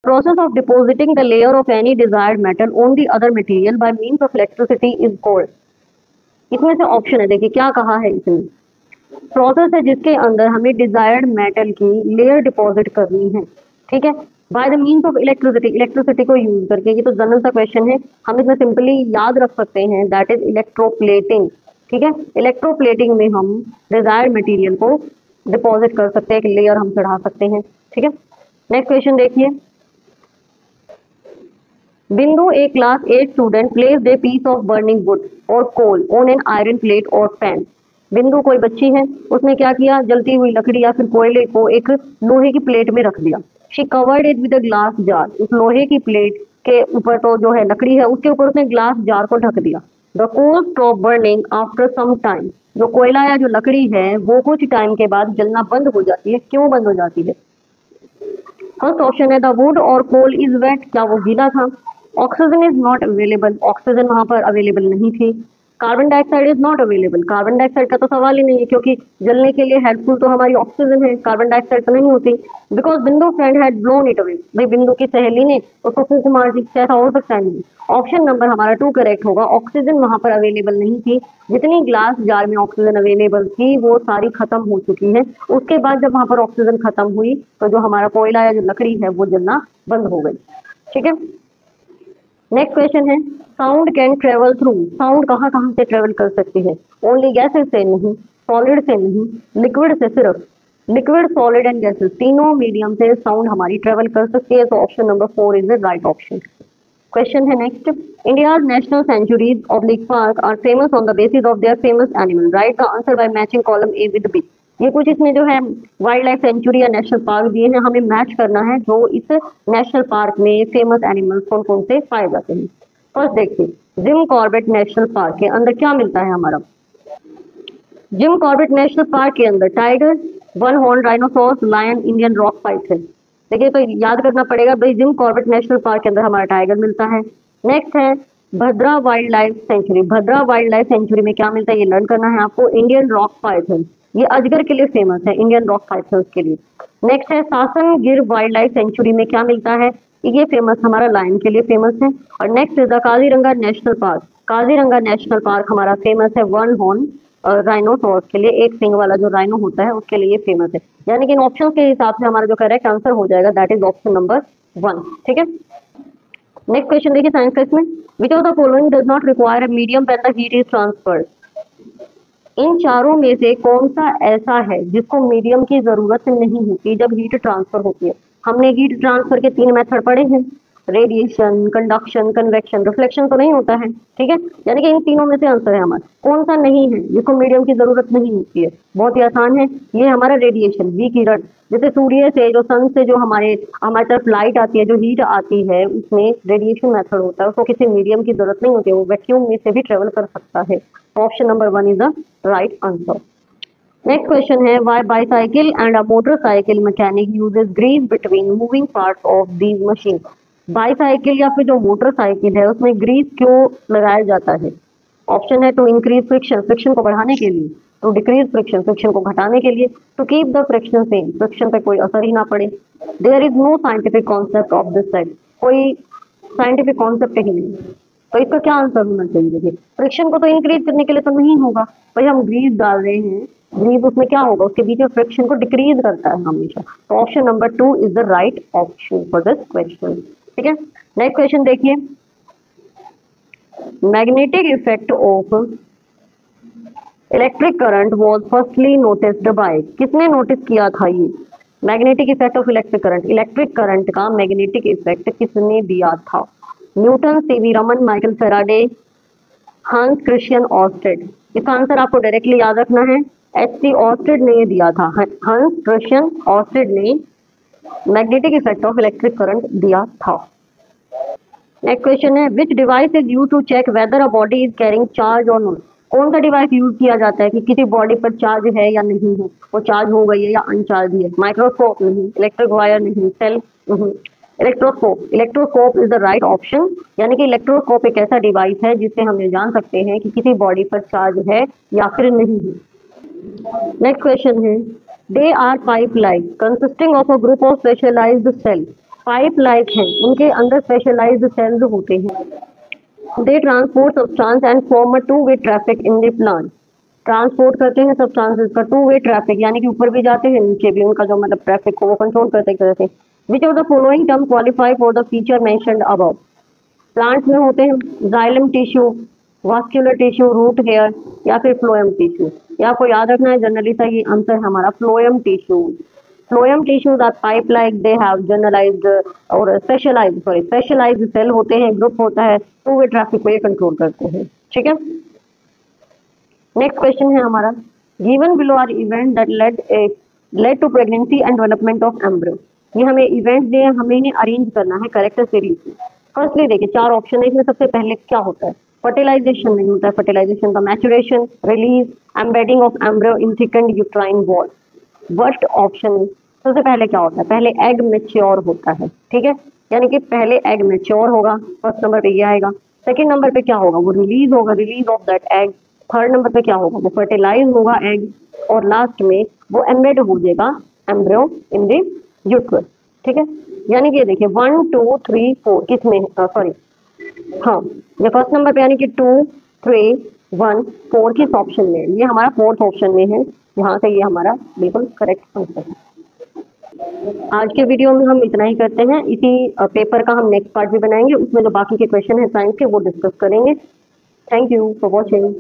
Process of depositing the layer of any desired metal on the other material by means of electricity is called। इसमें से option है, देखिए क्या कहा है इसमें, प्रोसेस है जिसके अंदर हमें डिजायर्ड मेटल की लेयर डिपॉजिट करनी है, ठीक है, by the means of electricity, electricity को यूज करके। ये तो जनरल सा क्वेश्चन है, हम इसमें सिंपली याद रख सकते हैं दैट इज इलेक्ट्रोप्लेटिंग, ठीक है। इलेक्ट्रोप्लेटिंग में हम डिजायर्ड मटेरियल को डिपॉजिट कर सकते हैं, एक लेयर हम चढ़ा सकते हैं, ठीक है। नेक्स्ट क्वेश्चन देखिए, Bindu a class 8 student place a piece of burning wood और coal on an iron plate और पैन। बिंदु कोई बच्ची है, उसने क्या किया, जलती हुई लकड़ी या फिर कोयले को एक लोहे की प्लेट में रख दिया। She covered it with a glass jar, उस लोहे की प्लेट के ऊपर तो जो है लकड़ी है उसके ऊपर उसने ग्लास जार को ढक दिया। The coal stop burning after some time, जो कोयला या जो लकड़ी है वो कुछ टाइम के बाद जलना बंद हो जाती है। क्यों बंद हो जाती है? फर्स्ट ऑप्शन है द वुड और कोल इज वेट, क्या वो गीला था? Oxygen is not available, oxygen वहां पर अवेलेबल नहीं थी। Carbon dioxide is not available, carbon dioxide का तो सवाल ही नहीं है क्योंकि जलने के लिए हेल्पफुल तो हमारी ऑक्सीजन है, कार्बन डाइऑक्साइड तो नहीं होती। बिकॉज बिंदु friend had blown it away, भाई बिंदु की सहेली ने उसको फूंक मार दी, कैसा हो सकता है? नहीं। ऑप्शन नंबर हमारा 2 करेक्ट होगा, ऑक्सीजन वहां पर अवेलेबल नहीं थी। जितनी ग्लास जार में ऑक्सीजन अवेलेबल थी वो सारी खत्म हो चुकी है। उसके बाद जब वहां पर ऑक्सीजन खत्म हुई तो जो हमारा कोयला या जो लकड़ी है वो जलना बंद हो गई, ठीक है। नेक्स्ट क्वेश्चन है, sound can travel through, sound कहाँ कहाँ से ट्रेवल कर सकती है? ओनली गैसेस से नहीं, सॉलिड से नहीं, लिक्विड से सिर्फ, लिक्विड सॉलिड एंड गैसेस तीनों मीडियम से साउंड हमारी ट्रेवल कर सकती है। तो option number 4 is the right option. Question है next, India's national sanctuaries oblique park are famous on the basis of their famous animal, write the answer by matching column A with B. ये कुछ इसमें जो है wildlife sanctuary या national park दिए हैं, हमें मैच करना है जो इस नेशनल पार्क में फेमस एनिमल्स कौन कौन से पाए जाते हैं। फर्स्ट देखिए, जिम कॉर्बेट नेशनल पार्क के अंदर क्या मिलता है हमारा? जिम कॉर्बेट नेशनल पार्क के अंदर tiger, one horn rhinoceros, lion, Indian rock python. देखिए तो याद करना पड़ेगा भाई, जिम कॉर्बेट नेशनल पार्क के अंदर हमारा टाइगर मिलता है। नेक्स्ट है भद्रा वाइल्ड लाइफ सेंचुरी, भद्रा वाइल्ड लाइफ सेंचुरी में क्या मिलता है ये लर्न करना है आपको। इंडियन रॉक पाइथन, ये अजगर के लिए फेमस है, इंडियन रॉक पाइथन के लिए। नेक्स्ट है Sasan Gir wild life sanctuary में क्या मिलता है, ये फेमस हमारा लायन के लिए फेमस है। और next is the Kaziranga national park, Kaziranga national park हमारा फेमस है वन हॉर्न राइनोसोरस के लिए, एक सिंग वाला जो राइनो होता है उसके लिए फेमस है। यानी कि इन ऑप्शन के हिसाब से हमारा जो करेक्ट आंसर हो जाएगा दैट इज ऑप्शन नंबर 1, ठीक है। नेक्स्ट क्वेश्चन देखिए साइंस का, इसमें which of the following does not require a medium when the heat is transferred. इन चारों में से कौन सा ऐसा है जिसको मीडियम की जरूरत नहीं होती जब हीट ट्रांसफर होती है? हमने हीट ट्रांसफर के 3 मेथड पढ़े हैं, रेडिएशन, कंडक्शन, कन्वेक्शन, रिफ्लेक्शन तो नहीं होता है, ठीक है। यानी कि इन तीनों में से आंसर है हमारा, कौन सा नहीं है जिसको मीडियम की जरूरत नहीं होती है? बहुत ही आसान है, ये हमारा रेडिएशन, विकिरण। जैसे सूर्य से, जो सन से जो हमारे तरफ लाइट आती है, जो हीट आती है, उसमें रेडिएशन मेथड होता है, उसको किसी मीडियम की जरूरत नहीं होती है, वो वैक्यूम में से भी ट्रेवल कर सकता है। Option number 1 is the right answer. Next question है, why bicycle and a motorcycle mechanic uses grease between moving parts of these machine. Bicycle या फिर जो मोटरसाइकिल है उसमें ग्रीस क्यों लगाया जाता है? ऑप्शन है टू इंक्रीज फ्रिक्शन, फ्रिक्शन को बढ़ाने के लिए, टू डिक्रीज फ्रिक्शन, फ्रिक्शन को घटाने के लिए, to keep the friction same, friction पे कोई असर ही ना पड़े। There is no scientific concept of this side, कोई साइंटिफिक कॉन्सेप्ट ही नहीं, तो इसका क्या आंसर होना चाहिए? देखिए फ्रिक्शन को तो इंक्रीज करने के लिए तो नहीं होगा, भाई हम ग्रीस डाल रहे हैं, ग्रीस उसमें क्या होगा, उसके बीच में फ्रिक्शन को डिक्रीज करता है हमेशा। तो option number 2 is the right option for this question, ठीक है। नेक्स्ट क्वेश्चन देखिए, magnetic effect of electric current was firstly noticed bye, किसने नोटिस किया था ये magnetic effect of electric current? Electric current का मैग्नेटिक इफेक्ट किसने दिया था? Newton, CV Raman, Michael Faraday, हंस क्रिश्चियन ऑर्स्टेड। इसका आंसर आपको डायरेक्टली याद रखना है, एच.सी. ऑर्स्टेड ने ये दिया था, हंस क्रिश्चियन ऑर्स्टेड ने magnetic effect of electric current दिया था। नेक्स्ट क्वेश्चन है, which device is used to check whether a body is carrying charge और नॉट। कौन सा डिवाइस यूज किया जाता है कि किसी बॉडी पर चार्ज है या नहीं है, वो चार्ज हो गई है या अनचार्ज है? माइक्रोस्कोप नहीं, इलेक्ट्रिक वायर नहीं, सेल नहीं, electroscope. Electroscope is the right option, यानी कि इलेक्ट्रोस्कोप एक ऐसा डिवाइस है जिससे हम ये जान सकते हैं कि किसी बॉडी पर चार्ज है या फिर नहीं है। नेक्स्ट क्वेश्चन है, they are pipe like consisting of a group of specialised cell pipe like हैं, उनके अंदर स्पेशलाइज्ड सेल्स होते हैं। They transport substance and form a two way traffic in the plant. Transport करते हैं सब्सटेंसेस का to way traffic, यानी कि ऊपर भी जाते हैं नीचे भी, उनका जो मतलब ट्रैफिक को वो कंट्रोल करते हैं एक तरह से। Which of the following term qualify for the feature mentioned above. Plants में होते हैं xylem tissue, vascular tissue, root hair या फिर फ्लोएम टिश्यू। या आपको याद रखना है जनरली सा ये आंसर है हमारा phloem tissue. Phloem tissues are pipe like, they have generalised और स्पेशलाइज्ड सेल होते हैं, ग्रुप होता है, टू वे ट्रैफिक को ये कंट्रोल करते हैं। ठीक है, नेक्स्ट क्वेश्चन है हमारा, given below are event that led to pregnancy and development of embryo. ये हमें इवेंट्स दिए हैं, हमें इन्हें अरेंज करना है करेक्टर सीरीज में। फर्स्टली देखिए 4 ऑप्शन है, इसमें सबसे पहले क्या होता है, फर्टिलाइजेशन नहीं होता है, फर्टिलाइजेशन का maturation, release, embedding of embryo in thickened uterine wall. First option सबसे पहले क्या होता है, पहले एग मेच्योर होता है। ठीक है, यानी कि पहले एग मेच्योर होगा, फर्स्ट नंबर पे ये आएगा। सेकंड नंबर पे क्या होगा, वो रिलीज होगा, release of that egg. Third number पे क्या होगा, वो फर्टिलाइज होगा एग, और लास्ट में वो एम्बेड हो जाएगा एम्ब्रियो इन द यूट्रस। ठीक है, यानी कि ये देखिए 1 2 3 4 किसमें, सॉरी हाँ, ये फर्स्ट नंबर पे यानी कि 2 3 1 4 किस ऑप्शन में, ये हमारा फोर्थ ऑप्शन में है, यहाँ से ये हमारा बिल्कुल करेक्ट आंसर है। आज के वीडियो में हम इतना ही करते हैं, इसी पेपर का हम नेक्स्ट पार्ट भी बनाएंगे, उसमें जो बाकी के क्वेश्चन है साइंस के वो डिस्कस करेंगे। Thank you for watching.